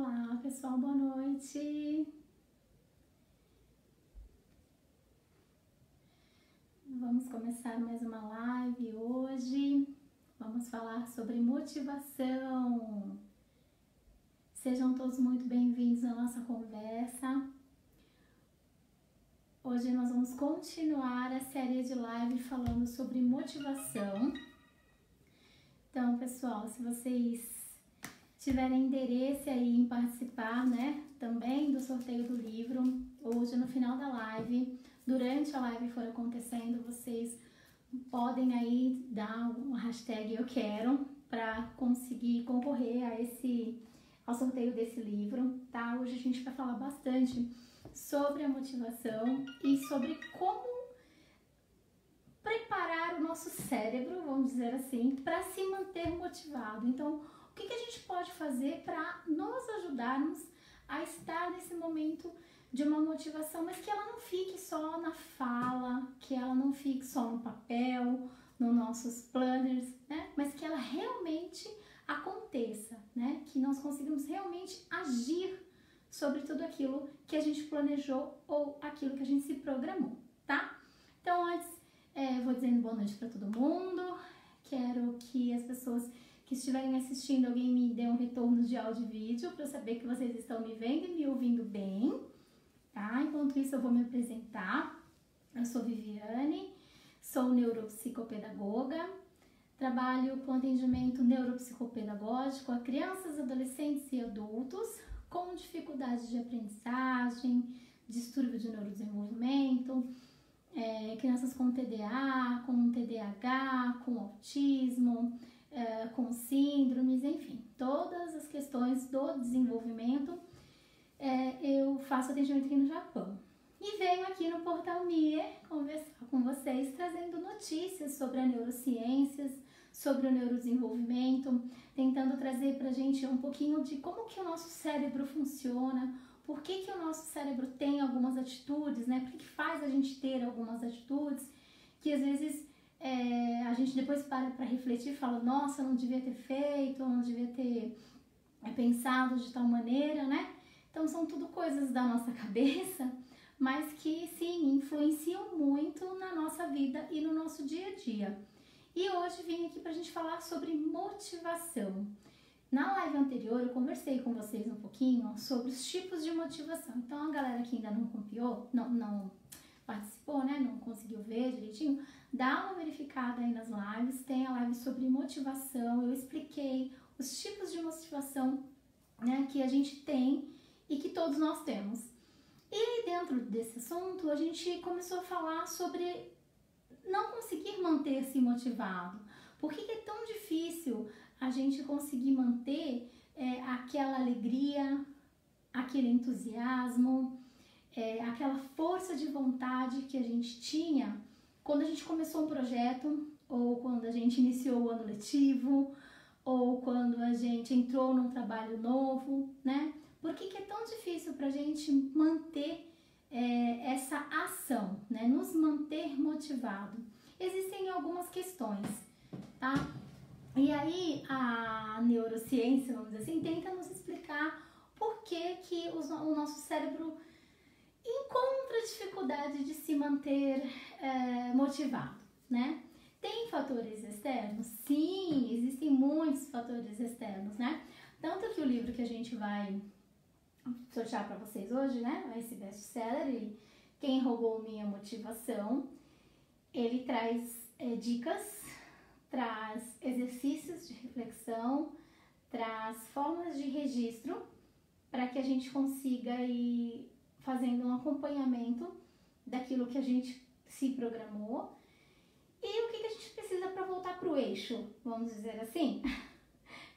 Olá, pessoal, boa noite. Vamos começar mais uma live hoje. Vamos falar sobre motivação. Sejam todos muito bem-vindos à nossa conversa. Hoje nós vamos continuar a série de live falando sobre motivação. Então, pessoal, se vocês tiverem interesse aí em participar, né, também do sorteio do livro, hoje no final da live, durante a live for acontecendo, vocês podem aí dar um hashtag eu quero para conseguir concorrer ao sorteio desse livro, tá? Hoje a gente vai falar bastante sobre a motivação e sobre como preparar o nosso cérebro, vamos dizer assim, para se manter motivado. Então, o que a gente pode fazer para nos ajudarmos a estar nesse momento de uma motivação, mas que ela não fique só na fala, que ela não fique só no papel, nos nossos planners, né? Mas que ela realmente aconteça, né? Que nós conseguimos realmente agir sobre tudo aquilo que a gente planejou ou aquilo que a gente se programou, tá? Então, antes, vou dizendo boa noite para todo mundo. Quero que as pessoas que estiverem assistindo, alguém me dê um retorno de áudio e vídeo para eu saber que vocês estão me vendo e me ouvindo bem, tá? Enquanto isso, eu vou me apresentar. Eu sou Viviane, sou neuropsicopedagoga, trabalho com atendimento neuropsicopedagógico a crianças, adolescentes e adultos com dificuldade de aprendizagem, distúrbio de neurodesenvolvimento, crianças com TDA, com TDAH, com autismo, com síndromes, enfim, todas as questões do desenvolvimento. Eu faço atendimento aqui no Japão e venho aqui no Portal MIE conversar com vocês, trazendo notícias sobre a neurociências, sobre o neurodesenvolvimento, tentando trazer pra gente um pouquinho de como que o nosso cérebro funciona, por que o nosso cérebro tem algumas atitudes, né? Por que faz a gente ter algumas atitudes que às vezes a gente depois para refletir e fala, nossa, não devia ter feito, não devia ter pensado de tal maneira, né? Então são tudo coisas da nossa cabeça, mas que sim, influenciam muito na nossa vida e no nosso dia a dia. E hoje vim aqui pra gente falar sobre motivação. Na live anterior eu conversei com vocês um pouquinho sobre os tipos de motivação. Então a galera que ainda não copiou, não participou, né, não conseguiu ver direitinho, dá uma verificada aí nas lives, tem a live sobre motivação, eu expliquei os tipos de motivação, né, que a gente tem e que todos nós temos. E dentro desse assunto a gente começou a falar sobre não conseguir manter-se motivado. Por que é tão difícil a gente conseguir manter aquela alegria, aquele entusiasmo, aquela força de vontade que a gente tinha quando a gente começou um projeto, ou quando a gente iniciou o ano letivo, ou quando a gente entrou num trabalho novo, né? Por que é tão difícil para a gente manter essa ação, né? Nos manter motivado? Existem algumas questões, tá? E aí a neurociência, vamos dizer assim, tenta nos explicar por que o nosso cérebro encontra dificuldade de se manter motivado, né? Tem fatores externos? Sim, existem muitos fatores externos, né? Tanto que o livro que a gente vai sortear para vocês hoje, né? Esse best-seller, Quem Roubou Minha Motivação, ele traz dicas, traz exercícios de reflexão, traz formas de registro para que a gente consiga ir fazendo um acompanhamento daquilo que a gente se programou e o que a gente precisa para voltar para o eixo, vamos dizer assim.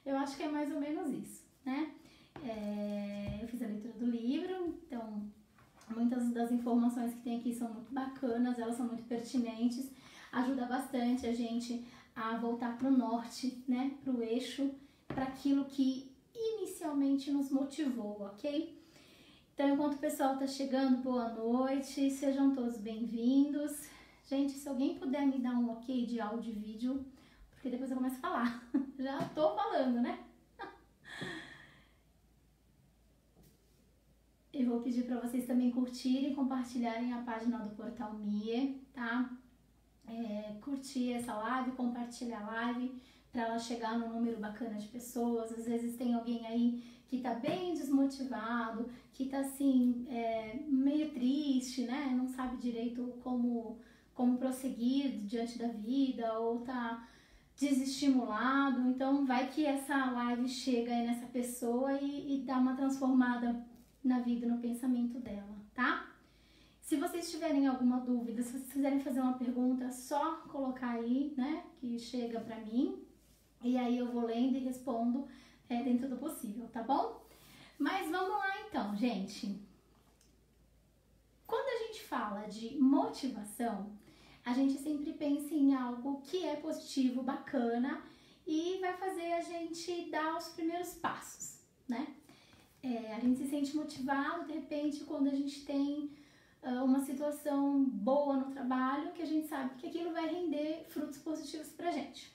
Eu acho que é mais ou menos isso, né? Eu fiz a leitura do livro, então muitas das informações que tem aqui são muito bacanas, elas são muito pertinentes, ajuda bastante a gente a voltar para o norte, né? Para o eixo, para aquilo que inicialmente nos motivou, ok? Então, enquanto o pessoal tá chegando, boa noite, sejam todos bem-vindos. Gente, se alguém puder me dar um ok de áudio e vídeo, porque depois eu começo a falar. Já tô falando, né? Eu vou pedir para vocês também curtirem e compartilharem a página do Portal Mie, tá? Curtir essa live, compartilhar a live para ela chegar num número bacana de pessoas. Às vezes tem alguém aí que tá bem desmotivado, que tá assim, meio triste, né? Não sabe direito como prosseguir diante da vida, ou tá desestimulado. Então vai que essa live chega aí nessa pessoa e dá uma transformada na vida, no pensamento dela, tá? Se vocês tiverem alguma dúvida, se vocês quiserem fazer uma pergunta, é só colocar aí, né, que chega pra mim, e aí eu vou lendo e respondo dentro do possível, tá bom? Mas vamos lá então, gente. Quando a gente fala de motivação, a gente sempre pensa em algo que é positivo, bacana, e vai fazer a gente dar os primeiros passos, né? A gente se sente motivado, de repente, quando a gente tem uma situação boa no trabalho, que a gente sabe que aquilo vai render frutos positivos pra gente.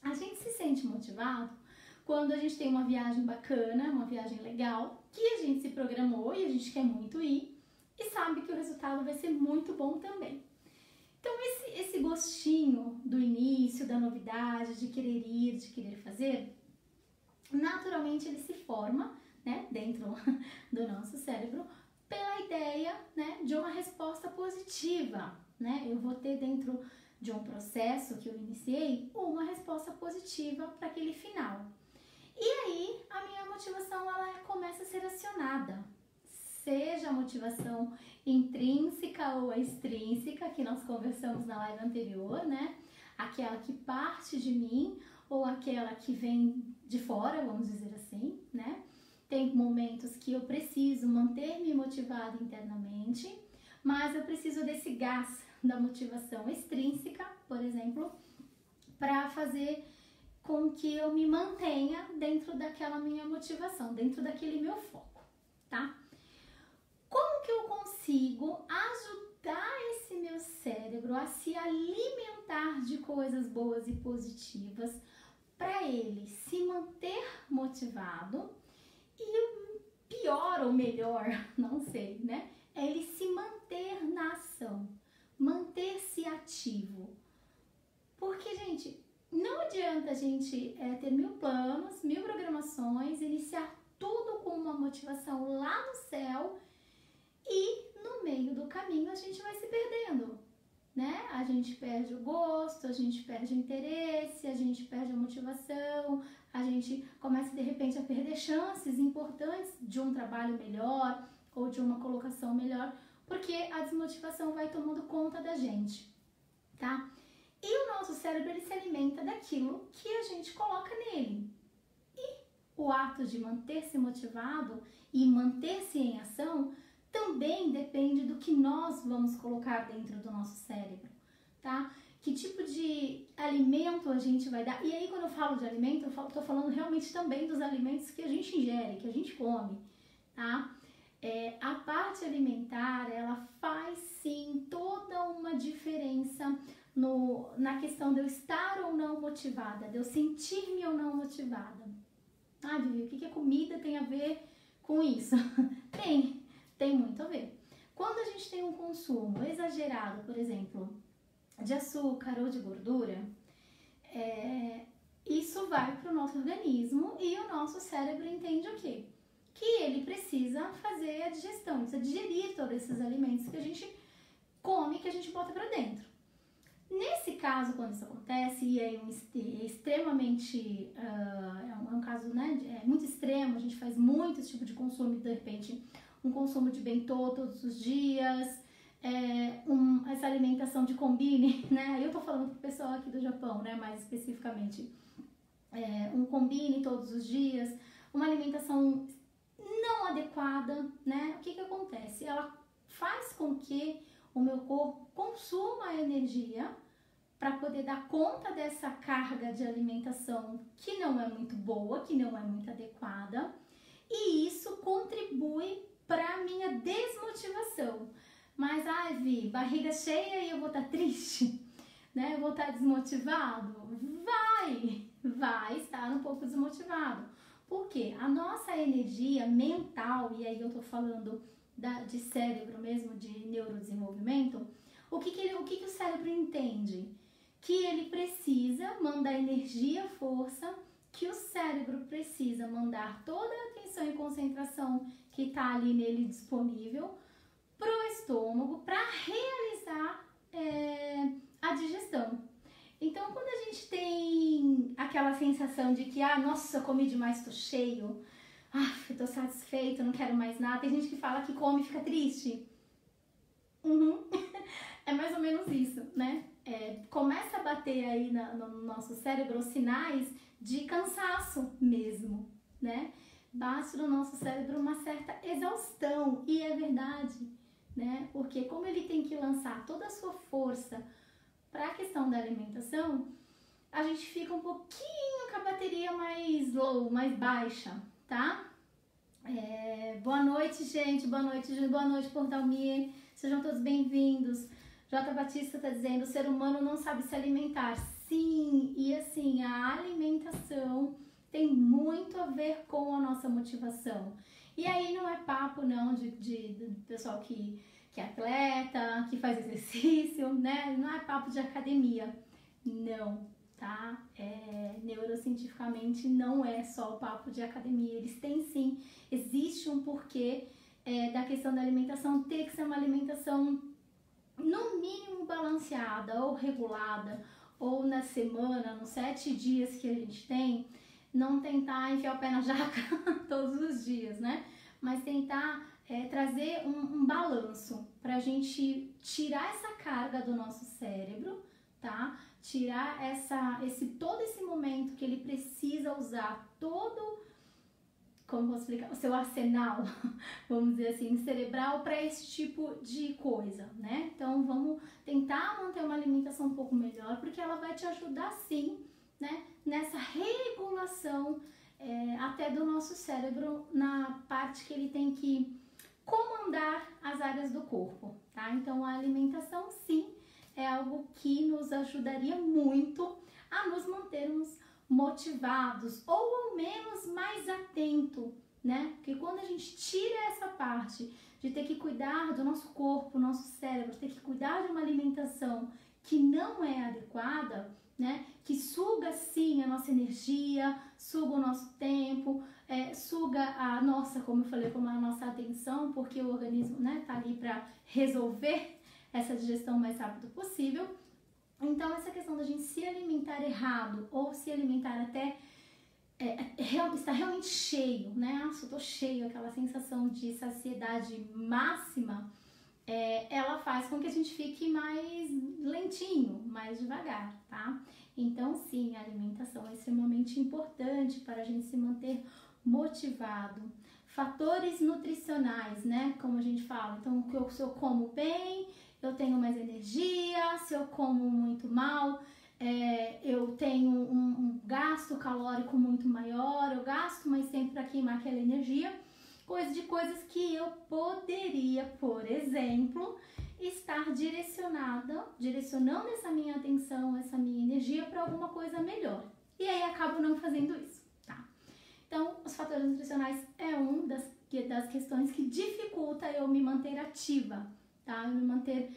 A gente se sente motivado quando a gente tem uma viagem bacana, uma viagem legal, que a gente se programou e a gente quer muito ir, e sabe que o resultado vai ser muito bom também. Então, esse gostinho do início, da novidade, de querer ir, de querer fazer, naturalmente ele se forma, né, dentro do nosso cérebro, pela ideia, né, de uma resposta positiva, né? Eu vou ter dentro de um processo que eu iniciei uma resposta positiva para aquele final. E aí a minha motivação ela começa a ser acionada, seja a motivação intrínseca ou extrínseca, que nós conversamos na live anterior, né? Aquela que parte de mim ou aquela que vem de fora, vamos dizer assim, né? Tem momentos que eu preciso manter-me motivada internamente, mas eu preciso desse gás da motivação extrínseca, por exemplo, para fazer com que eu me mantenha dentro daquela minha motivação, dentro daquele meu foco, tá? Como que eu consigo ajudar esse meu cérebro a se alimentar de coisas boas e positivas para ele se manter motivado? E pior ou melhor, não sei, né? É ele se manter na ação, manter-se ativo. Porque, gente, não adianta a gente ter 1000 planos, 1000 programações, iniciar tudo com uma motivação lá no céu e no meio do caminho a gente vai se perdendo, né? A gente perde o gosto, a gente perde o interesse, a gente perde a motivação, a gente começa de repente a perder chances importantes de um trabalho melhor ou de uma colocação melhor, porque a desmotivação vai tomando conta da gente, tá? E o nosso cérebro ele se alimenta daquilo que a gente coloca nele. E o ato de manter-se motivado e manter-se em ação também depende do que nós vamos colocar dentro do nosso cérebro, tá? Que tipo de alimento a gente vai dar. E aí, quando eu falo de alimento, tô falando realmente também dos alimentos que a gente ingere, que a gente come, tá? A parte alimentar, ela faz sim toda uma diferença na questão de eu estar ou não motivada, de eu sentir-me ou não motivada. Ah, Vivi, o que a comida tem a ver com isso? Tem muito a ver. Quando a gente tem um consumo exagerado, por exemplo, de açúcar ou de gordura, isso vai para o nosso organismo e o nosso cérebro entende o quê? Que ele precisa fazer a digestão, precisa digerir todos esses alimentos que a gente come, que a gente bota para dentro. Nesse caso, quando isso acontece, e é extremamente, é um caso, né, muito extremo, a gente faz muito esse tipo de consumo, de repente, um consumo de bentô todos os dias, essa alimentação de combine, né, eu tô falando pro pessoal aqui do Japão, né, mais especificamente, um combine todos os dias, uma alimentação não adequada, né, o que acontece? Ela faz com que o meu corpo consuma energia para poder dar conta dessa carga de alimentação que não é muito boa, que não é muito adequada, e isso contribui para a minha desmotivação. Mas, Vi, barriga cheia e eu vou estar triste, né? Eu vou estar desmotivado? Vai estar um pouco desmotivado. Porque a nossa energia mental, e aí eu tô falando de cérebro mesmo, de neurodesenvolvimento, o que o cérebro entende? Que ele precisa mandar energia, força, que o cérebro precisa mandar toda a atenção e concentração que está ali nele disponível para o estômago para realizar a digestão. Então, quando a gente tem aquela sensação de que, nossa, eu comi demais, tô cheio, tô satisfeito, não quero mais nada, tem gente que fala que come e fica triste. É mais ou menos isso, né? Começa a bater aí no nosso cérebro os sinais de cansaço mesmo, né? Bate no nosso cérebro uma certa exaustão, e é verdade, né? Porque como ele tem que lançar toda a sua força para a questão da alimentação, a gente fica um pouquinho com a bateria mais low, mais baixa, tá? Boa noite, gente, boa noite, Portal Me, sejam todos bem-vindos. J. Batista está dizendo, o ser humano não sabe se alimentar. Sim, e assim, a alimentação tem muito a ver com a nossa motivação. E aí não é papo não de pessoal que é atleta, que faz exercício, né? Não é papo de academia, não, tá? Neurocientificamente não é só o papo de academia, eles têm sim, existe um porquê da questão da alimentação ter que ser uma alimentação no mínimo balanceada ou regulada, ou na semana, nos 7 dias que a gente tem, não tentar enfiar o pé na jaca todos os dias, né? Mas tentar trazer um balanço pra gente tirar essa carga do nosso cérebro, tá? Tirar todo esse momento que ele precisa usar todo, como posso explicar, o seu arsenal, vamos dizer assim, cerebral para esse tipo de coisa, né? Então vamos tentar manter uma alimentação um pouco melhor, porque ela vai te ajudar sim, né? Nessa regulação até do nosso cérebro, na parte que ele tem que comandar as áreas do corpo, tá? Então a alimentação sim é algo que nos ajudaria muito a nos mantermos motivados ou ao menos mais atento, né? Porque quando a gente tira essa parte de ter que cuidar do nosso corpo, nosso cérebro, ter que cuidar de uma alimentação que não é adequada, né? Que suga sim a nossa energia, suga o nosso tempo, suga a nossa, como eu falei, como a nossa atenção, porque o organismo, né, tá ali para resolver essa digestão o mais rápido possível. Então, essa questão da gente se alimentar errado ou se alimentar até estar realmente cheio, né? Nossa, eu tô cheio, aquela sensação de saciedade máxima, ela faz com que a gente fique mais lentinho, mais devagar, tá? Então, sim, a alimentação é extremamente importante para a gente se manter motivado. Fatores nutricionais, né? Como a gente fala, então, se eu como bem, eu tenho mais energia, se eu como muito mal, eu tenho um gasto calórico muito maior, eu gasto mais tempo para queimar aquela energia, coisas que eu poderia, por exemplo, estar direcionando essa minha atenção, essa minha energia para alguma coisa melhor. E aí acabo não fazendo isso, tá? Então, os fatores nutricionais é um das questões que dificulta eu me manter ativa, tá? Eu me manter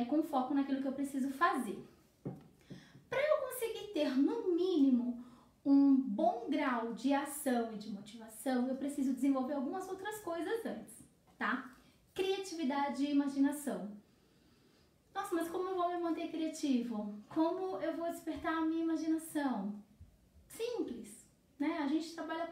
com foco naquilo que eu preciso fazer. Para eu conseguir ter, no mínimo, um bom grau de ação e de motivação, eu preciso desenvolver algumas outras coisas antes, tá? Criatividade e imaginação. Nossa, mas como eu vou me manter criativo? Como eu vou despertar a minha imaginação? Simples, né? A gente trabalha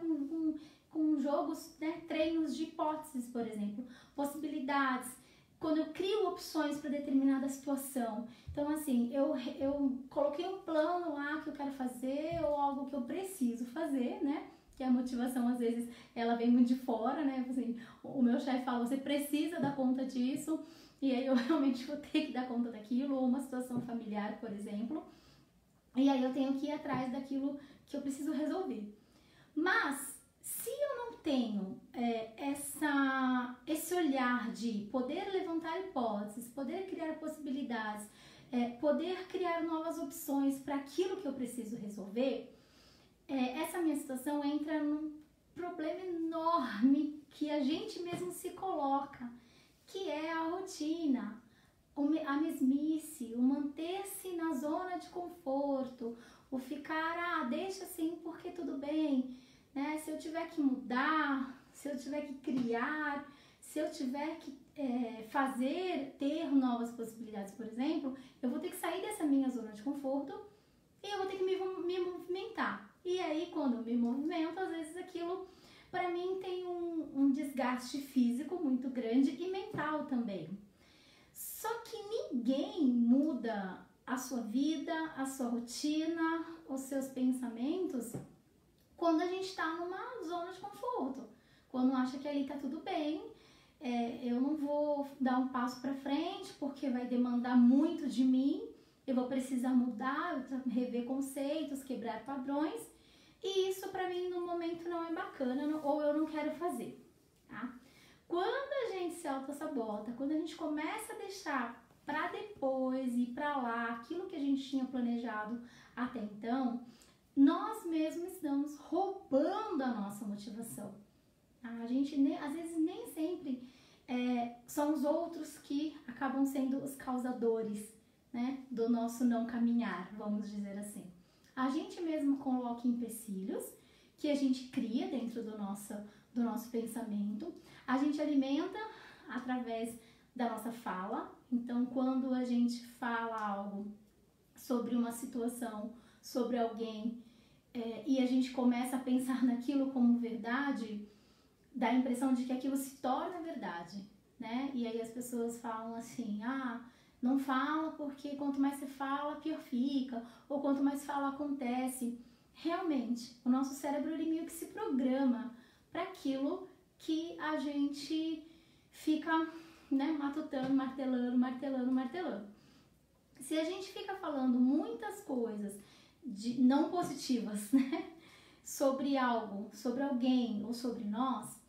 com jogos, né? Treinos de hipóteses, por exemplo, possibilidades. Quando eu crio opções para determinada situação. Então, assim, eu coloquei um plano lá que eu quero fazer ou algo que eu preciso fazer, né? Que a motivação, às vezes, ela vem muito de fora, né? Assim, o meu chefe fala, você precisa dar conta disso, e aí eu realmente vou ter que dar conta daquilo, ou uma situação familiar, por exemplo. E aí eu tenho que ir atrás daquilo que eu preciso resolver. Mas, se eu não tenho esse olhar de poder levantar hipóteses, poder criar possibilidades, poder criar novas opções para aquilo que eu preciso resolver, essa minha situação entra problema enorme que a gente mesmo se coloca, que é a rotina, a mesmice, o manter-se na zona de conforto, o ficar, deixa assim porque tudo bem, né? Se eu tiver que mudar, se eu tiver que criar, se eu tiver que ter novas possibilidades, por exemplo, eu vou ter que sair dessa minha zona de conforto e eu vou ter que me movimentar. E aí, quando eu me movimento, às vezes aquilo, para mim, tem um desgaste físico muito grande e mental também. Só que ninguém muda a sua vida, a sua rotina, os seus pensamentos quando a gente está numa zona de conforto. Quando acha que ali tá tudo bem, eu não vou dar um passo para frente porque vai demandar muito de mim, eu vou precisar mudar, rever conceitos, quebrar padrões, e isso para mim no momento não é bacana ou eu não quero fazer, tá? Quando a gente se auto-sabota, quando a gente começa a deixar para depois e para lá aquilo que a gente tinha planejado até então, nós mesmos estamos roubando a nossa motivação. A gente, às vezes, nem sempre são os outros que acabam sendo os causadores, né, do nosso não caminhar, vamos dizer assim. A gente mesmo coloca empecilhos que a gente cria dentro do nosso pensamento. A gente alimenta através da nossa fala. Então, quando a gente fala algo sobre uma situação, sobre alguém, e a gente começa a pensar naquilo como verdade, dá a impressão de que aquilo se torna verdade, né? E aí as pessoas falam assim, não fala porque quanto mais você fala, pior fica, ou quanto mais fala, acontece. Realmente, o nosso cérebro, ele meio que se programa para aquilo que a gente fica, né, matutando, martelando. Se a gente fica falando muitas coisas não positivas, né, sobre algo, sobre alguém ou sobre nós,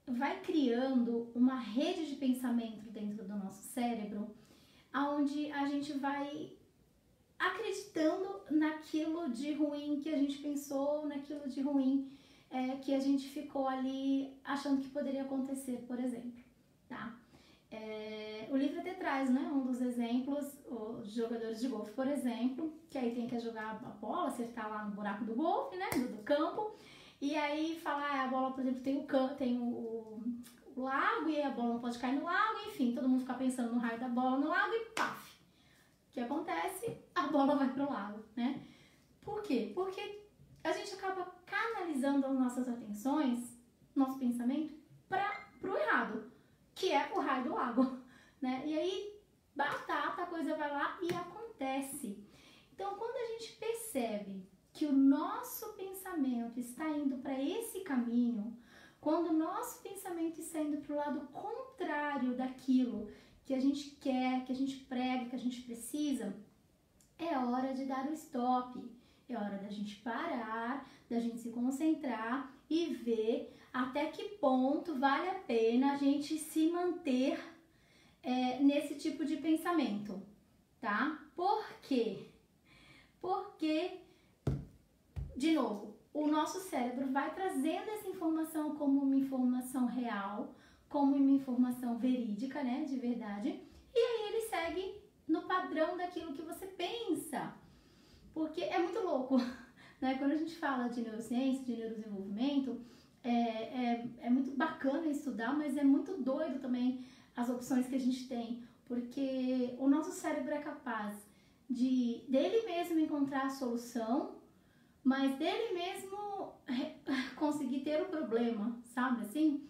vai criando uma rede de pensamento dentro do nosso cérebro, onde a gente vai acreditando naquilo de ruim que a gente pensou, naquilo de ruim que a gente ficou ali achando que poderia acontecer, por exemplo, tá? O livro até traz, né, um dos exemplos, os jogadores de golfe, por exemplo, que aí tem que jogar a bola, acertar lá no buraco do golfe, né, do campo, e aí falar, a bola, por exemplo, tem o lago e a bola não pode cair no lago, enfim, todo mundo fica pensando no raio da bola no lago e paf! O que acontece? A bola vai pro lago, né? Por quê? Porque a gente acaba canalizando as nossas atenções, nosso pensamento, pro errado, que é o raio do lago, né? E aí, batata, a coisa vai lá e acontece. Então, quando a gente percebe que o nosso pensamento está indo para esse caminho, quando o nosso pensamento está indo para o lado contrário daquilo que a gente quer, que a gente prega, que a gente precisa, é hora de dar o stop. É hora da gente parar, da gente se concentrar e ver até que ponto vale a pena a gente se manter nesse tipo de pensamento, tá? Por quê? Porque, de novo, o nosso cérebro vai trazendo essa informação como uma informação real, como uma informação verídica, né, de verdade, e aí ele segue no padrão daquilo que você pensa, porque é muito louco, né, quando a gente fala de neurociência, de neurodesenvolvimento, é muito bacana estudar, mas é muito doido também as opções que a gente tem, porque o nosso cérebro é capaz dele mesmo encontrar a solução, mas dele mesmo conseguir ter o problema, sabe assim?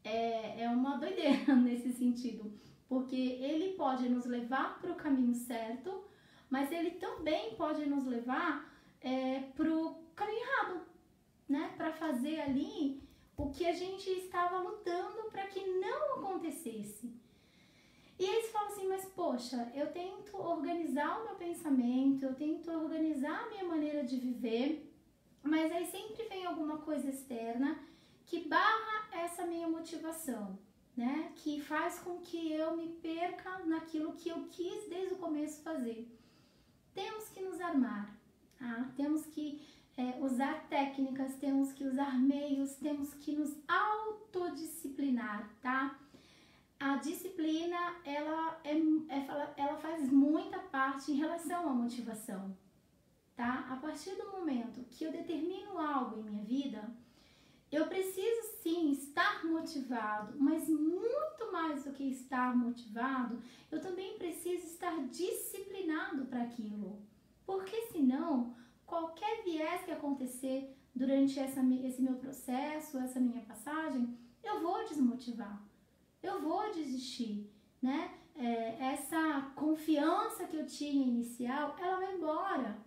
É uma doideira nesse sentido, porque ele pode nos levar para o caminho certo, mas ele também pode nos levar para o caminho errado, né? Para fazer ali o que a gente estava lutando para que não acontecesse. E aí você fala assim, mas poxa, eu tento organizar o meu pensamento, eu tento organizar a minha maneira de viver, mas aí sempre vem alguma coisa externa que barra essa minha motivação, né? Que faz com que eu me perca naquilo que eu quis desde o começo fazer. Temos que nos armar, tá? Temos que usar técnicas, temos que usar meios, temos que nos autodisciplinar, tá? A disciplina, ela faz muita parte em relação à motivação, tá? A partir do momento que eu determino algo em minha vida, eu preciso sim estar motivado, mas muito mais do que estar motivado, eu também preciso estar disciplinado para aquilo, porque senão qualquer viés que acontecer durante esse meu processo, essa minha passagem, eu vou desmotivar, eu vou desistir, né? Essa confiança que eu tinha inicial, ela vai embora.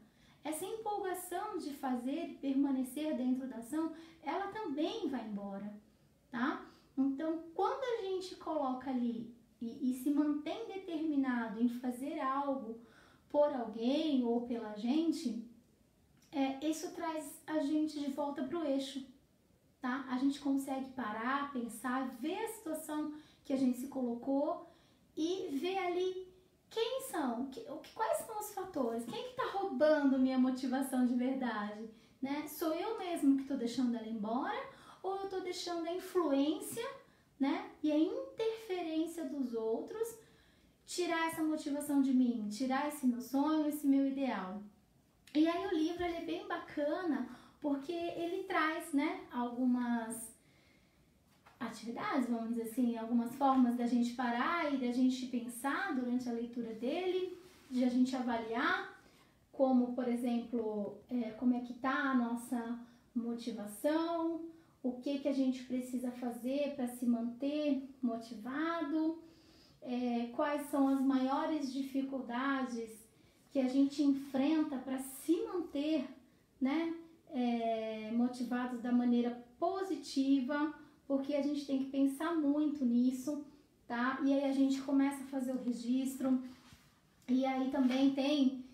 Essa empolgação de fazer e permanecer dentro da ação, ela também vai embora, tá? Então, quando a gente coloca ali e se mantém determinado em fazer algo por alguém ou pela gente, isso traz a gente de volta pro eixo, tá? A gente consegue parar, pensar, ver a situação que a gente se colocou e ver ali quem são, quais são os fatores, quem que tá roubando minha motivação de verdade, né? Sou eu mesmo que tô deixando ela embora ou eu tô deixando a influência, né? E a interferência dos outros tirar essa motivação de mim, tirar esse meu sonho, esse meu ideal. E aí o livro ele é bem bacana porque ele traz, né, algumas atividades, vamos dizer assim, algumas formas da gente parar e da gente pensar durante a leitura dele, de a gente avaliar como, por exemplo, como é que tá a nossa motivação, o que a gente precisa fazer para se manter motivado, quais são as maiores dificuldades que a gente enfrenta para se manter, né, motivados da maneira positiva, porque a gente tem que pensar muito nisso, tá? E aí a gente começa a fazer o registro, e aí também tem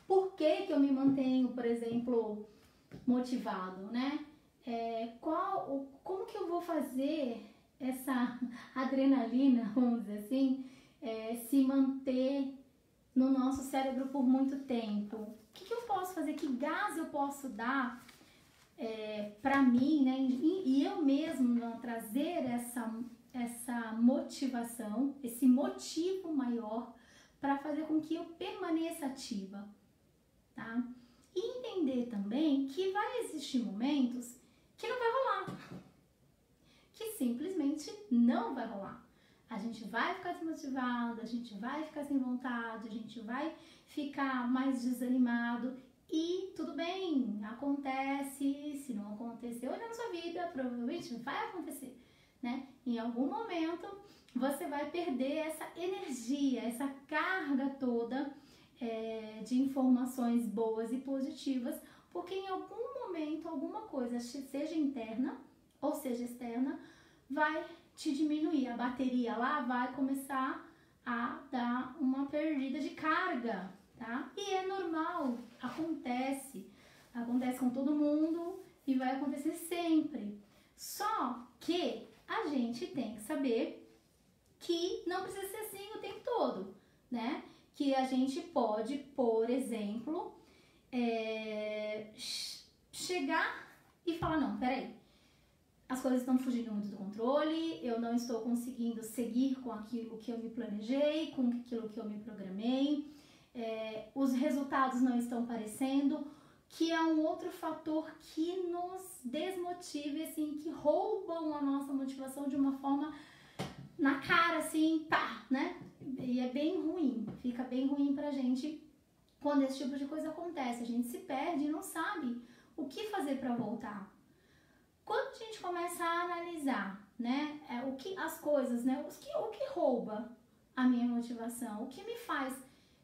por que eu me mantenho, por exemplo, motivado, né? Como que eu vou fazer essa adrenalina, vamos dizer assim, se manter no nosso cérebro por muito tempo? O que eu posso fazer? Que gás eu posso dar para mim, né? E eu mesmo trazer essa motivação, esse motivo maior para fazer com que eu permaneça ativa, tá? E entender também que vai existir momentos que não vai rolar, que simplesmente não vai rolar. A gente vai ficar desmotivado, a gente vai ficar sem vontade, a gente vai ficar mais desanimado e tudo bem, acontece. Se não aconteceu na sua vida, provavelmente vai acontecer, né? Em algum momento você vai perder essa energia, essa carga toda de informações boas e positivas, porque em algum momento alguma coisa, seja interna ou seja externa, vai te diminuir. A bateria lá vai começar a dar uma perdida de carga, tá? E é normal, acontece com todo mundo e vai acontecer sempre. Só que a gente tem que saber que não precisa ser assim o tempo todo, né? Que a gente pode, por exemplo, chegar e falar, não, peraí, as coisas estão fugindo muito do controle, eu não estou conseguindo seguir com aquilo que eu me planejei, com aquilo que eu me programei, os resultados não estão aparecendo, que é um outro fator que nos desmotiva, assim, que roubam a nossa motivação de uma forma na cara, assim, pá, né? E é bem ruim, fica bem ruim pra gente quando esse tipo de coisa acontece. A gente se perde e não sabe o que fazer pra voltar. Quando a gente começa a analisar, né, as coisas, né, o que rouba a minha motivação, o que me faz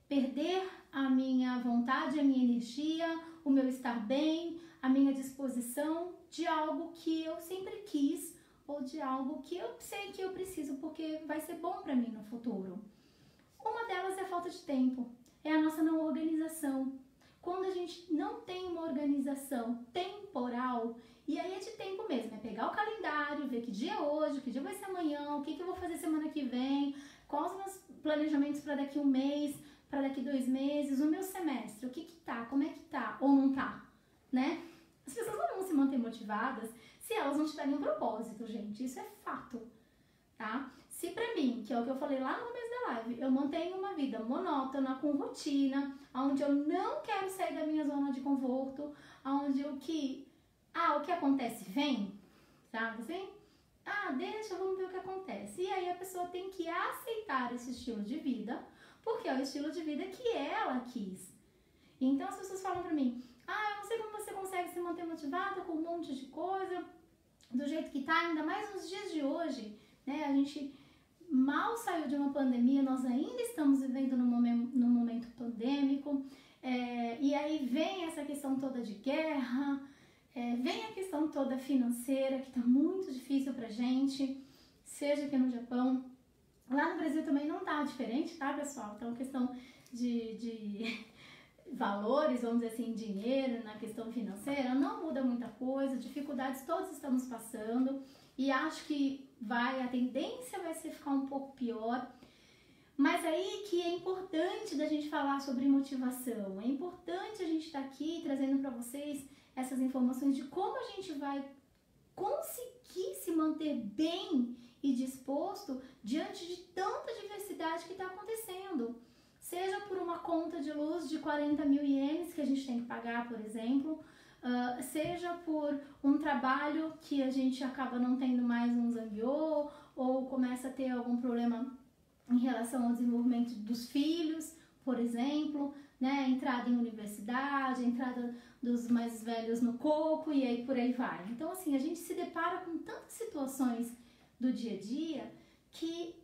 perder a minha vontade, a minha energia, o meu estar bem, a minha disposição de algo que eu sempre quis ou de algo que eu sei que eu preciso porque vai ser bom para mim no futuro. Uma delas é a falta de tempo, é a nossa não organização. Quando a gente não tem uma organização temporal, e aí é de tempo mesmo, é pegar o calendário, ver que dia é hoje, que dia vai ser amanhã, o que eu vou fazer semana que vem, quais os meus planejamentos para daqui um mês, para daqui 2 meses, o meu semestre, o que tá, como é que tá, ou né? As pessoas não vão se manter motivadas se elas não tiverem um propósito, gente. Isso é fato, tá? Se pra mim, que é o que eu falei lá no começo da live, eu mantenho uma vida monótona, com rotina, onde eu não quero sair da minha zona de conforto, onde o que acontece vem, sabe assim? Deixa, vamos ver o que acontece. E aí a pessoa tem que aceitar esse estilo de vida, porque é o estilo de vida que ela quis. Então as pessoas falam pra mim, eu não sei como você consegue se manter motivada com um monte de coisa, do jeito que tá, ainda mais nos dias de hoje, né? A gente mal saiu de uma pandemia, nós ainda estamos vivendo num momento pandêmico, e aí vem essa questão toda de guerra, vem a questão toda financeira, que tá muito difícil pra gente, seja aqui no Japão, lá no Brasil também não tá diferente, tá, pessoal? Então, questão de valores, vamos dizer assim, dinheiro, na questão financeira, não muda muita coisa, dificuldades todos estamos passando, e acho que a tendência vai ser ficar um pouco pior, mas aí que é importante da gente falar sobre motivação, é importante a gente estar aqui trazendo para vocês essas informações de como a gente vai conseguir se manter bem e disposto diante de tanta diversidade que está acontecendo. Seja por uma conta de luz de 40 mil ienes que a gente tem que pagar, por exemplo, seja por um trabalho que a gente acaba não tendo mais um zangueô, ou começa a ter algum problema em relação ao desenvolvimento dos filhos, por exemplo, né? Entrada em universidade, entrada dos mais velhos no coco e aí por aí vai. Então, assim, a gente se depara com tantas situações do dia a dia que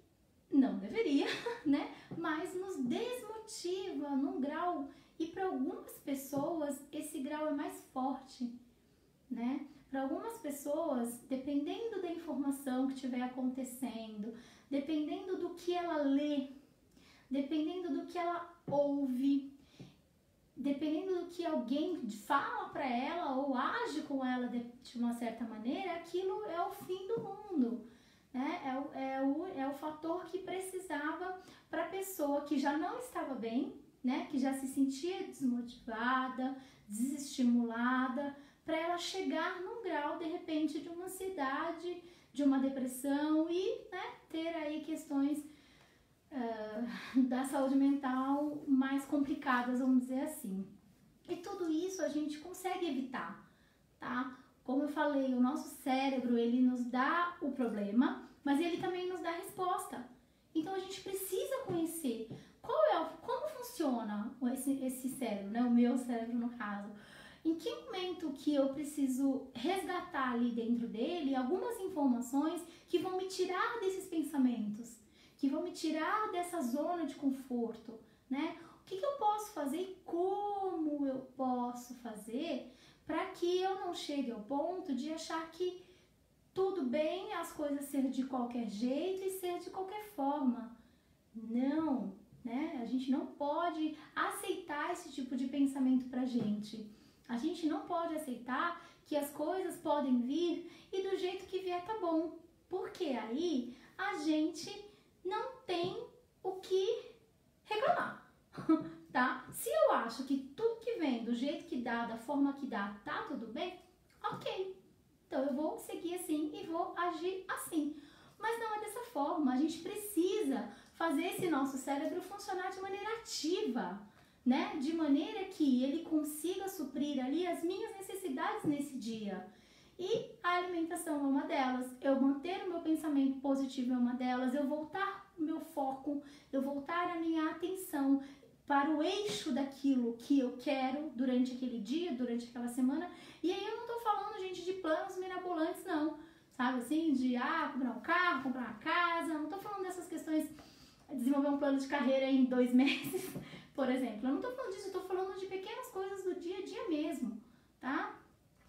não deveria, né? Mas nos desmotiva num grau, e para algumas pessoas esse grau é mais forte, né? Para algumas pessoas, dependendo da informação que estiver acontecendo, dependendo do que ela lê, dependendo do que ela ouve, dependendo do que alguém fala para ela ou age com ela de uma certa maneira, aquilo é o fim do mundo, né? É o fator que precisava para a pessoa que já não estava bem, né? Que já se sentia desmotivada, desestimulada, para ela chegar num grau, de repente, de uma ansiedade, de uma depressão e, né, ter aí questões da saúde mental mais complicadas, vamos dizer assim. E tudo isso a gente consegue evitar, tá? Como eu falei, o nosso cérebro, ele nos dá o problema, mas ele também nos dá a resposta. Então a gente precisa conhecer como funciona esse cérebro, né? O meu cérebro, no caso. Em que momento que eu preciso resgatar ali dentro dele algumas informações que vão me tirar desses pensamentos, que vão me tirar dessa zona de conforto, né? O que eu posso fazer e como eu posso fazer para que eu não chegue ao ponto de achar que tudo bem as coisas ser de qualquer jeito e ser de qualquer forma. Não, né? A gente não pode aceitar esse tipo de pensamento pra gente. A gente não pode aceitar que as coisas podem vir e do jeito que vier tá bom. Porque aí a gente não tem o que reclamar, tá? Se eu acho que tudo que vem do jeito que dá, da forma que dá, tá tudo bem, ok. Então eu vou seguir assim e vou agir assim. Mas não é dessa forma, a gente precisa fazer esse nosso cérebro funcionar de maneira ativa, né? De maneira que ele consiga suprir ali as minhas necessidades nesse dia. E a alimentação é uma delas, eu manter o meu pensamento positivo é uma delas, eu voltar o meu foco, eu voltar a minha atenção para o eixo daquilo que eu quero durante aquele dia, durante aquela semana. E aí eu não tô falando, gente, de planos mirabolantes, não. Sabe assim, de comprar um carro, comprar uma casa, não tô falando dessas questões, desenvolver um plano de carreira em 2 meses, por exemplo. Eu não tô falando disso, eu tô falando de pequenas coisas do dia a dia mesmo, tá?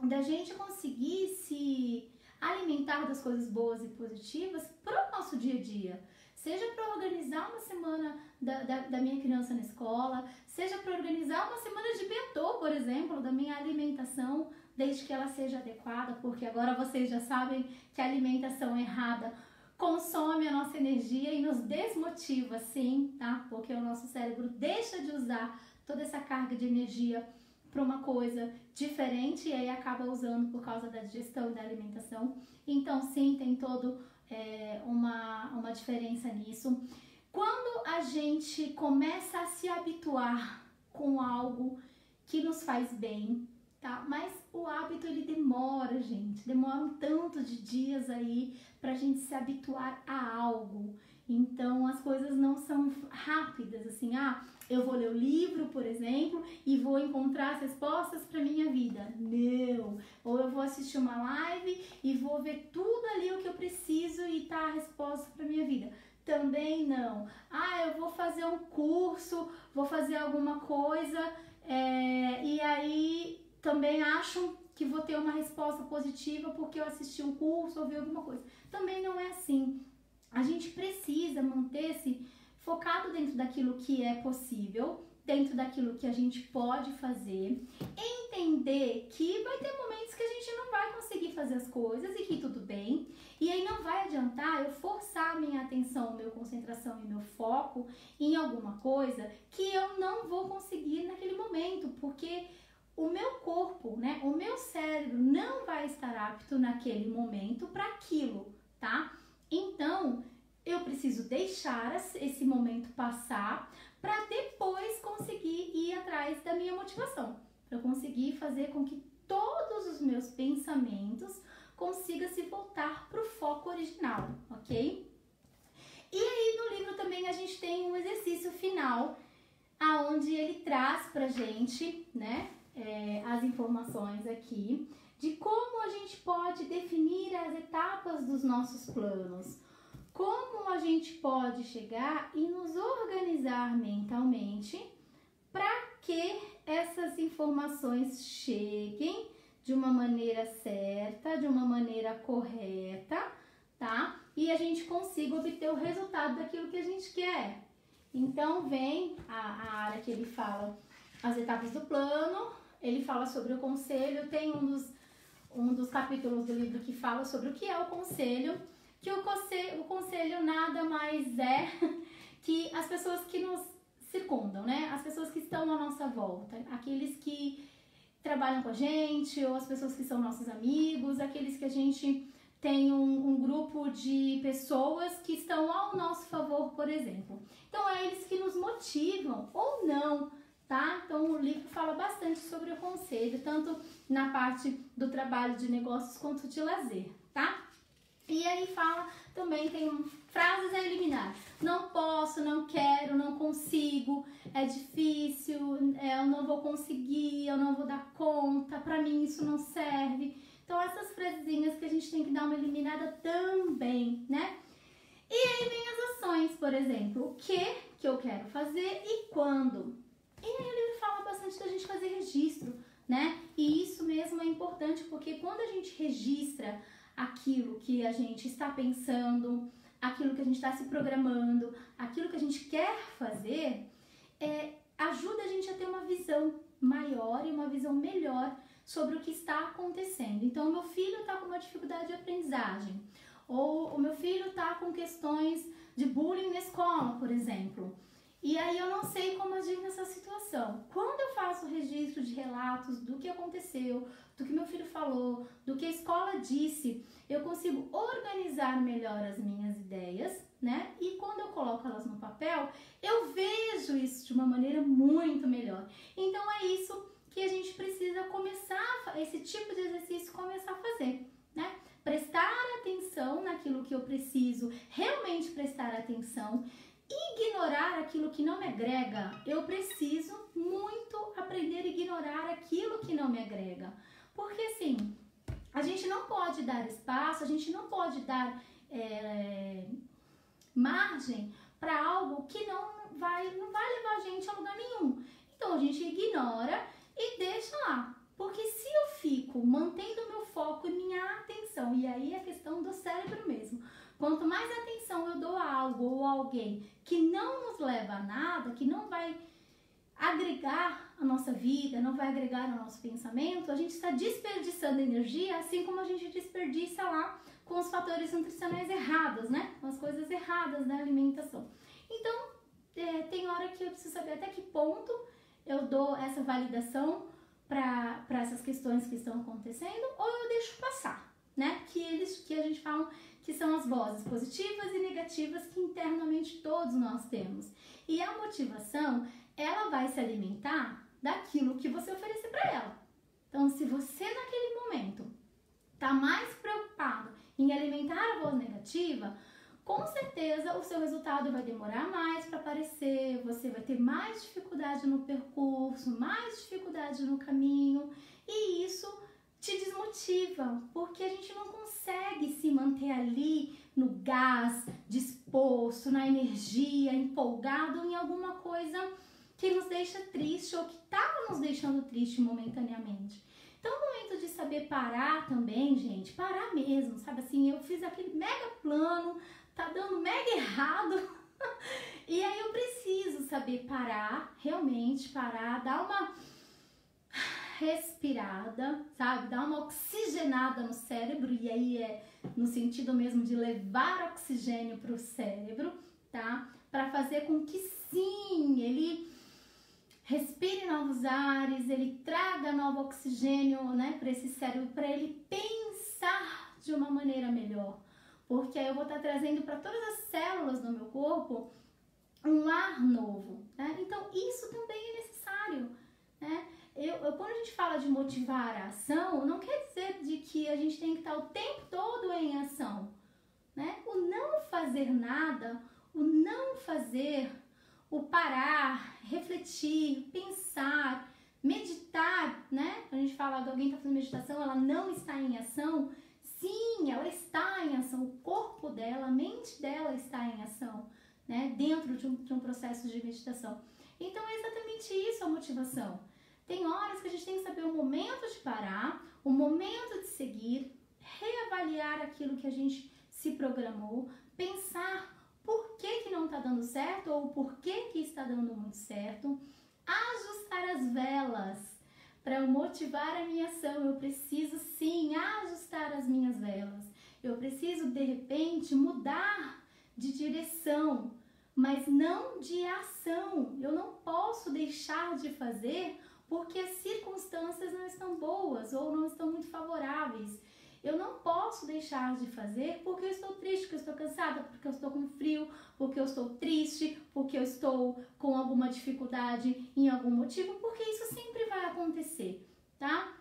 Da gente conseguir se alimentar das coisas boas e positivas para o nosso dia a dia. Seja para organizar uma semana da minha criança na escola, seja para organizar uma semana de bentô, por exemplo, da minha alimentação, desde que ela seja adequada, porque agora vocês já sabem que a alimentação errada consome a nossa energia e nos desmotiva, sim, tá? Porque o nosso cérebro deixa de usar toda essa carga de energia para uma coisa diferente e aí acaba usando por causa da digestão e da alimentação. Então, sim, tem todo uma diferença nisso. Quando a gente começa a se habituar com algo que nos faz bem, tá? Mas o hábito, ele demora, gente. Demora um tanto de dias aí pra gente se habituar a algo. Então, as coisas não são rápidas, assim, eu vou ler o livro, por exemplo, e vou encontrar as respostas para minha vida. Não! Ou eu vou assistir uma live e vou ver tudo ali o que eu preciso e tá a resposta para minha vida. Também não. Eu vou fazer um curso, vou fazer alguma coisa, e aí também acho que vou ter uma resposta positiva porque eu assisti um curso ou vi alguma coisa. Também não é assim. A gente precisa manter-se focado dentro daquilo que é possível, dentro daquilo que a gente pode fazer, entender que vai ter momentos que a gente não vai conseguir fazer as coisas e que tudo bem, e aí não vai adiantar eu forçar minha atenção, minha concentração e meu foco em alguma coisa que eu não vou conseguir naquele momento, porque o meu corpo, né, o meu cérebro não vai estar apto naquele momento para aquilo, tá? Então, eu preciso deixar esse momento passar para depois conseguir ir atrás da minha motivação, para conseguir fazer com que todos os meus pensamentos consigam se voltar para o foco original, ok? E aí no livro também a gente tem um exercício final, aonde ele traz pra gente, né, as informações aqui de como a gente pode definir as etapas dos nossos planos. Como a gente pode chegar e nos organizar mentalmente para que essas informações cheguem de uma maneira certa, de uma maneira correta, tá? E a gente consiga obter o resultado daquilo que a gente quer. Então, vem a área que ele fala as etapas do plano, ele fala sobre o conselho, tem um dos capítulos do livro que fala sobre o que é o conselho, que o conselho nada mais é que as pessoas que nos circundam, né? As pessoas que estão à nossa volta, aqueles que trabalham com a gente, ou as pessoas que são nossos amigos, aqueles que a gente tem um grupo de pessoas que estão ao nosso favor, por exemplo. Então, é eles que nos motivam ou não, tá? Então, o livro fala bastante sobre o conselho, tanto na parte do trabalho de negócios quanto de lazer, tá? E aí fala, também tem frases a eliminar. Não posso, não quero, não consigo, é difícil, eu não vou conseguir, eu não vou dar conta, pra mim isso não serve. Então essas frasezinhas que a gente tem que dar uma eliminada também, né? E aí vem as ações, por exemplo, o que eu quero fazer e quando. E aí o livro fala bastante da gente fazer registro, né? E isso mesmo é importante porque quando a gente registra aquilo que a gente está pensando, aquilo que a gente está se programando, aquilo que a gente quer fazer, ajuda a gente a ter uma visão maior e uma visão melhor sobre o que está acontecendo. Então, o meu filho está com uma dificuldade de aprendizagem, ou o meu filho está com questões de bullying na escola, por exemplo. E aí eu não sei como agir nessa situação. Quando eu faço registro de relatos do que aconteceu, do que meu filho falou, do que a escola disse, eu consigo organizar melhor as minhas ideias, né? E quando eu coloco elas no papel, eu vejo isso de uma maneira muito melhor. Então é isso que a gente precisa começar, esse tipo de exercício começar a fazer, né? Prestar atenção naquilo que eu preciso, realmente prestar atenção, ignorar aquilo que não me agrega. Eu preciso muito aprender a ignorar aquilo que não me agrega. Porque assim, a gente não pode dar espaço, a gente não pode dar margem para algo que não vai levar a gente a lugar nenhum. Então a gente ignora e deixa lá. Porque se eu fico mantendo meu foco e minha atenção, e aí é questão do cérebro mesmo, quanto mais atenção eu dou a algo ou a alguém que não nos leva a nada, que não vai agregar a nossa vida, não vai agregar o nosso pensamento, a gente está desperdiçando energia, assim como a gente desperdiça lá com os fatores nutricionais errados, né? Com as coisas erradas da alimentação. Então, tem hora que eu preciso saber até que ponto eu dou essa validação para essas questões que estão acontecendo, ou eu deixo passar, né? Que a gente fala que são as vozes positivas e negativas que internamente todos nós temos. E a motivação, ela vai se alimentar daquilo que você oferecer para ela. Então, se você naquele momento está mais preocupado em alimentar a voz negativa, com certeza o seu resultado vai demorar mais para aparecer, você vai ter mais dificuldade no percurso, mais dificuldade no caminho, e isso te desmotiva, porque a gente não consegue se manter ali no gás, disposto, na energia, empolgado em alguma coisa que nos deixa triste ou que estava nos deixando triste momentaneamente. Então, o momento de saber parar também, gente, parar mesmo, sabe assim, eu fiz aquele mega plano, tá dando mega errado, e aí eu preciso saber parar, realmente parar, dar uma respirada, sabe, dar uma oxigenada no cérebro, e aí é no sentido mesmo de levar oxigênio para o cérebro, tá, para fazer com que sim, ele respire novos ares, ele traga novo oxigênio, né, para esse cérebro, para ele pensar de uma maneira melhor. Porque aí eu vou estar trazendo para todas as células do meu corpo um ar novo, né? Então, isso também é necessário, né? Quando a gente fala de motivar a ação, não quer dizer de que a gente tem que estar o tempo todo em ação, né? O não fazer nada, o não fazer, o parar, refletir, pensar, meditar, né? Quando a gente fala de alguém que está fazendo meditação, ela não está em ação. Sim, ela está em ação, o corpo dela, a mente dela está em ação, né? Dentro de um processo de meditação. Então é exatamente isso a motivação. Tem horas que a gente tem que saber o momento de parar, o momento de seguir, reavaliar aquilo que a gente se programou, pensar por que não está dando certo ou por que está dando muito certo, ajustar as velas. Para motivar a minha ação, eu preciso sim ajustar as minhas velas. Eu preciso, de repente, mudar de direção, mas não de ação. Eu não posso deixar de fazer porque as circunstâncias não estão boas ou não estão muito favoráveis. Eu não posso deixar de fazer porque eu estou triste, porque eu estou cansada, porque eu estou com frio, porque eu estou triste, porque eu estou com alguma dificuldade em algum motivo, porque isso sempre vai acontecer, tá?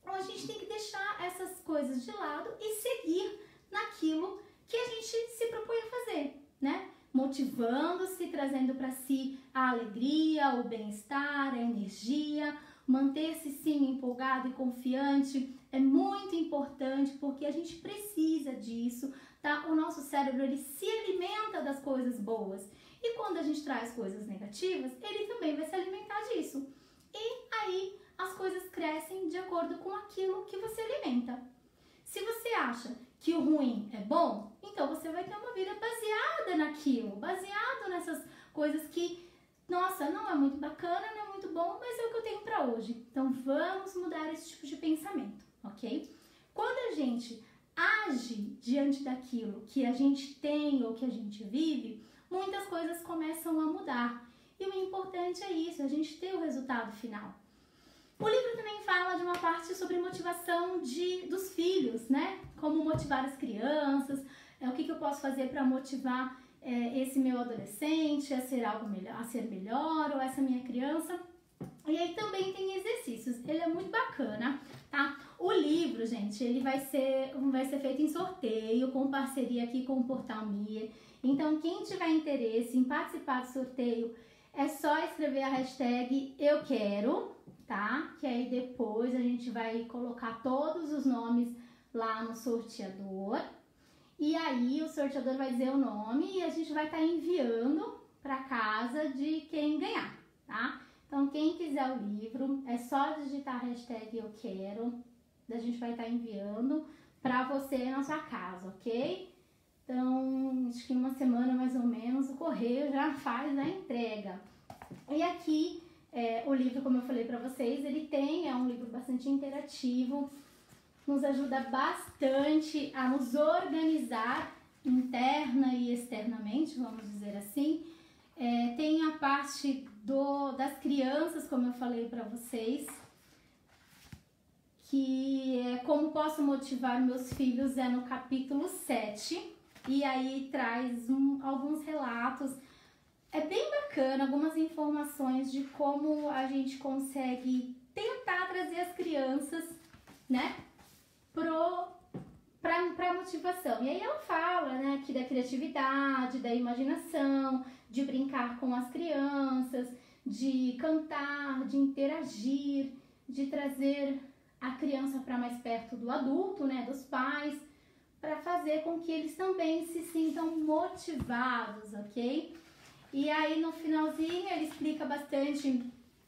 Então a gente tem que deixar essas coisas de lado e seguir naquilo que a gente se propõe a fazer, né? Motivando-se, trazendo para si a alegria, o bem-estar, a energia, manter-se sim empolgado e confiante é muito importante porque a gente precisa disso, tá? O nosso cérebro, ele se alimenta das coisas boas e quando a gente traz coisas negativas, ele também vai se alimentar disso. E aí as coisas crescem de acordo com aquilo que você alimenta. Se você acha que o ruim é bom, então você vai ter uma vida baseada naquilo, baseado nessas coisas que, nossa, não é muito bacana, não é muito bom, mas é o que eu tenho para hoje. Então vamos mudar esse tipo de pensamento, ok? Quando a gente age diante daquilo que a gente tem ou que a gente vive, muitas coisas começam a mudar. E o importante é isso, a gente ter o resultado final. O livro também fala de uma parte sobre motivação dos filhos, né? Como motivar as crianças, o que eu posso fazer para motivar esse meu adolescente a ser algo melhor, a ser melhor, ou essa minha criança. E aí também tem exercícios, ele é muito bacana, tá? O livro, gente, ele vai ser feito em sorteio, com parceria aqui com o Portal Mir. Então, quem tiver interesse em participar do sorteio, é só escrever a hashtag eu quero, tá? Que aí depois a gente vai colocar todos os nomes lá no sorteador. E aí o sorteador vai dizer o nome e a gente vai estar enviando para casa de quem ganhar, tá? Então, quem quiser o livro, é só digitar a hashtag eu quero. A gente vai estar enviando para você na sua casa, ok? Então, acho que em uma semana mais ou menos o correio já faz a entrega. E aqui, o livro, como eu falei para vocês, ele é um livro bastante interativo, nos ajuda bastante a nos organizar interna e externamente, vamos dizer assim. Tem a parte das crianças, como eu falei para vocês, que é Como Posso Motivar Meus Filhos, é no capítulo 7, e aí traz alguns relatos. É bem bacana, algumas informações de como a gente consegue tentar trazer as crianças, né, pra motivação. E aí ela fala, né, aqui da criatividade, da imaginação, de brincar com as crianças, de cantar, de interagir, de trazer a criança para mais perto do adulto, né, dos pais, para fazer com que eles também se sintam motivados, ok? E aí no finalzinho ele explica bastante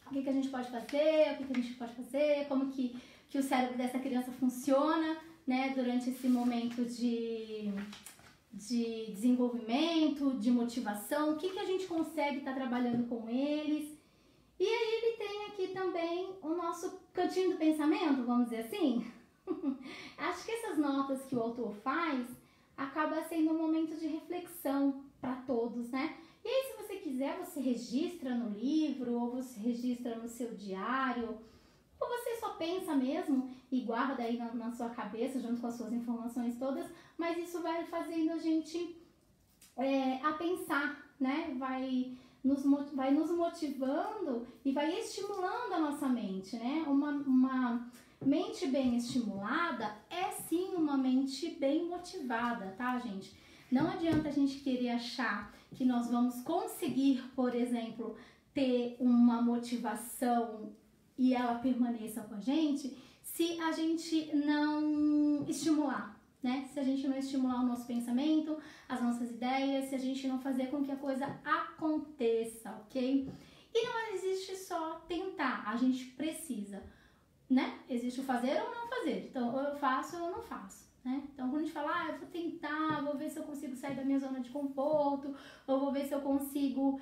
o que a gente pode fazer, o que a gente pode fazer, como que o cérebro dessa criança funciona, né, durante esse momento de desenvolvimento, de motivação, o que a gente consegue estar trabalhando com eles. E aí ele tem aqui também o nosso cantinho do pensamento, vamos dizer assim. Acho que essas notas que o autor faz acaba sendo um momento de reflexão para todos, né? E aí, se você quiser, você registra no livro, ou você registra no seu diário, ou você só pensa mesmo e guarda aí na sua cabeça, junto com as suas informações todas, mas isso vai fazendo a gente a pensar, né? Vai nos motivando e vai estimulando a nossa mente, né? Uma mente bem estimulada é sim uma mente bem motivada, tá, gente? Não adianta a gente querer achar que nós vamos conseguir, por exemplo, ter uma motivação e ela permaneça com a gente se a gente não estimular, né? Se a gente não estimular o nosso pensamento, as nossas ideias, se a gente não fazer com que a coisa aconteça, ok? E não existe só tentar, a gente precisa, né? Existe o fazer ou não fazer, então ou eu faço ou eu não faço, né? Então quando a gente fala, eu vou tentar, vou ver se eu consigo sair da minha zona de conforto, ou vou ver se eu consigo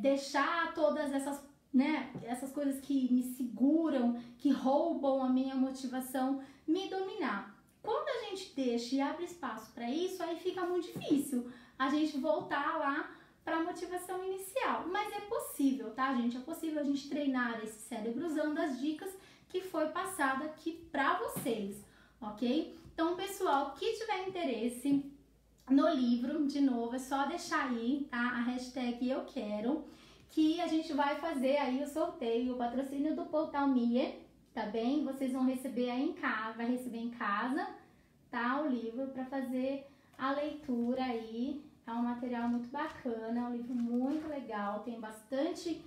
deixar todas essas, né, essas coisas que me seguram, que roubam a minha motivação, me dominar. Quando a gente deixa e abre espaço para isso, aí fica muito difícil a gente voltar lá para a motivação inicial. Mas é possível, tá, gente? É possível a gente treinar esse cérebro usando as dicas que foi passada aqui para vocês, ok? Então, pessoal, que tiver interesse no livro, de novo, é só deixar aí, tá? A hashtag eu quero, que a gente vai fazer aí o sorteio, o patrocínio do Portal Mie, tá bem? Vocês vão receber aí em casa, vai receber em casa, tá? O livro para fazer a leitura aí. É um material muito bacana, é um livro muito legal, tem bastante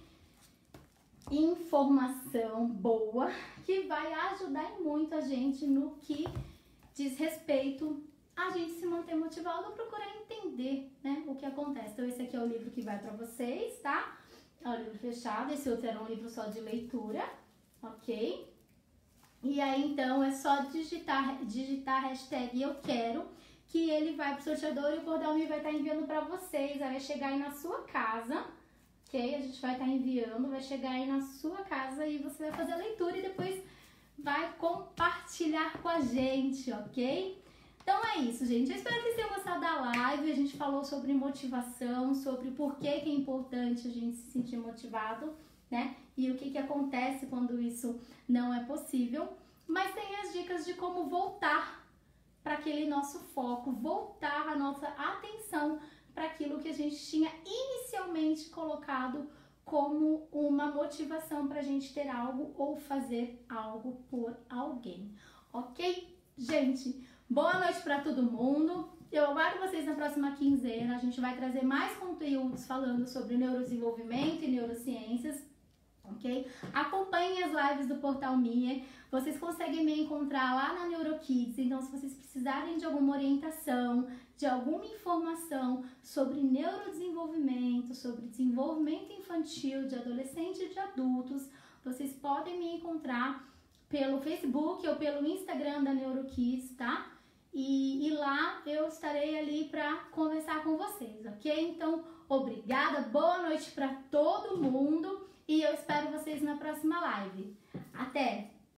informação boa que vai ajudar muito a gente no que diz respeito a gente se manter motivado ou procurar entender, né, o que acontece. Então esse aqui é o livro que vai para vocês, tá? É o livro fechado, esse outro era um livro só de leitura, ok? E aí então é só digitar a hashtag eu quero, que ele vai pro sorteador e o Portal Mie vai estar enviando para vocês, vai chegar aí na sua casa, ok? A gente vai estar enviando, vai chegar aí na sua casa e você vai fazer a leitura e depois vai compartilhar com a gente, ok? Então é isso, gente. Eu espero que vocês tenham gostado da live. A gente falou sobre motivação, sobre por que é importante a gente se sentir motivado, né? E o que acontece quando isso não é possível. Mas tem as dicas de como voltar para aquele nosso foco, voltar a nossa atenção para aquilo que a gente tinha inicialmente colocado como uma motivação para a gente ter algo ou fazer algo por alguém, ok? Gente, boa noite para todo mundo. Eu aguardo vocês na próxima quinzena. A gente vai trazer mais conteúdos falando sobre neurodesenvolvimento e neurociências, ok? Acompanhem as lives do Portal Mie. Vocês conseguem me encontrar lá na NeuroKids. Então, se vocês precisarem de alguma orientação, de alguma informação sobre neurodesenvolvimento, sobre desenvolvimento infantil, de adolescente e de adultos, vocês podem me encontrar pelo Facebook ou pelo Instagram da NeuroKids, tá? E lá eu estarei ali para conversar com vocês, ok? Então, obrigada, boa noite para todo mundo e eu espero vocês na próxima live. Até!